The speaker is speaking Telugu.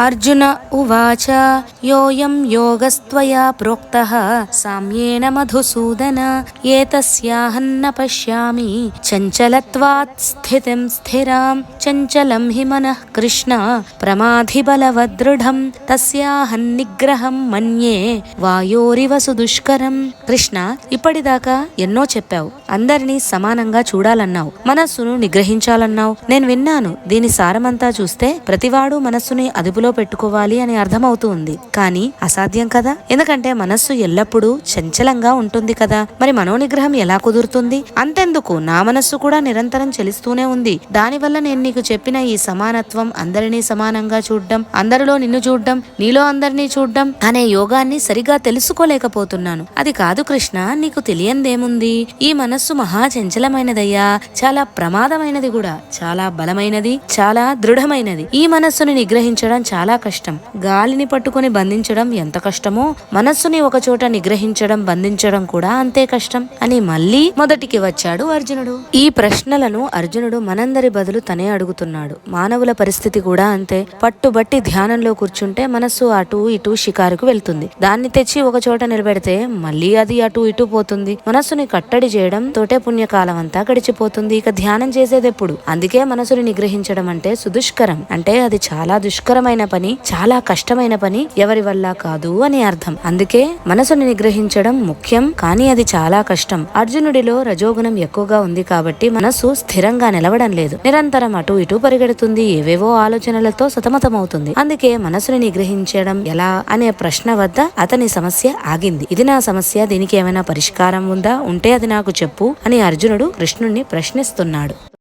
అర్జున ఉవాచ యోయం యోగస్త్వయా ప్రోక్తః సామ్యేన మధుసూదన ఏతస్యాహన్న పశ్యామి చంచలత్వాత్ స్థితిం స్థిరాం చంచలం హి మనః కృష్ణ ప్రమాధి బలవదృఢం తస్యాహం నిగ్రహం మన్యే వాయోరివ సుదుష్కరం. కృష్ణ, ఇప్పటిదాకా ఎన్నో చెప్పావు, అందరినీ సమానంగా చూడాలన్నావు, మనస్సును నిగ్రహించాలన్నావు. నేను విన్నాను. దీని సారమంతా చూస్తే ప్రతివాడు మనస్సుని అదుపులో పెట్టుకోవాలి అని అర్థమవుతూ ఉంది. కానీ అసాధ్యం కదా, ఎందుకంటే మనస్సు ఎల్లప్పుడూ చంచలంగా ఉంటుంది కదా. మరి మనోనిగ్రహం ఎలా కుదురుతుంది? అంతెందుకు, నా మనస్సు కూడా నిరంతరం చలిస్తూనే ఉంది. దానివల్ల నేను నీకు చెప్పిన ఈ సమానత్వం, అందరినీ సమానంగా చూడ్డం, అందరిలో నిన్ను చూడ్డం, నీలో అందరినీ చూడ్డం అనే యోగాన్ని సరిగా తెలుసుకోలేకపోతున్నాను. అది కాదు కృష్ణ, నీకు తెలియందేముంది? ఈ మనస్సు మహా చంచలమైనదయ్యా, చాలా ప్రమాదమైనది కూడా, చాలా బలమైనది, చాలా దృఢమైనది. ఈ మనస్సుని నిగ్రహించడం చాలా కష్టం. గాలిని పట్టుకుని బంధించడం ఎంత కష్టమో, మనస్సుని ఒక చోట నిగ్రహించడం, బంధించడం కూడా అంతే కష్టం అని మళ్ళీ మొదటికి వచ్చాడు అర్జునుడు. ఈ ప్రశ్నలను అర్జునుడు మనందరి బదులు తనే అడుగుతున్నాడు. మానవుల పరిస్థితి కూడా అంతే. పట్టుబట్టి ధ్యానంలో కూర్చుంటే మనస్సు అటు ఇటు షికారుకు వెళ్తుంది. దాన్ని తెచ్చి ఒక చోట నిలబెడితే మళ్ళీ అది అటు ఇటు పోతుంది. మనస్సుని కట్టడి చేయడం తోటే పుణ్యకాలం అంతా గడిచిపోతుంది. ఇక ధ్యానం చేసేదెప్పుడు? అందుకే మనసుని నిగ్రహించడం అంటే సుదుష్కరం, అంటే అది చాలా దుష్కరమైన పని, చాలా కష్టమైన పని, ఎవరి వల్ల కాదు అని అర్థం. అందుకే మనసుని నిగ్రహించడం ముఖ్యం, కానీ అది చాలా కష్టం. అర్జునుడిలో రజోగుణం ఎక్కువగా ఉంది కాబట్టి మనసు స్థిరంగా నిలవడం లేదు. నిరంతరం అటు ఇటు పరిగెడుతుంది, ఏవేవో ఆలోచనలతో సతమతమవుతుంది. అందుకే మనసుని నిగ్రహించడం ఎలా అనే ప్రశ్న వద్ద అతని సమస్య ఆగింది. ఇది నా సమస్య, దీనికి ఏమైనా పరిష్కారం ఉందా? ఉంటే అది నాకు చెప్పు అని అర్జునుడు కృష్ణుణ్ణి ప్రశ్నిస్తున్నాడు.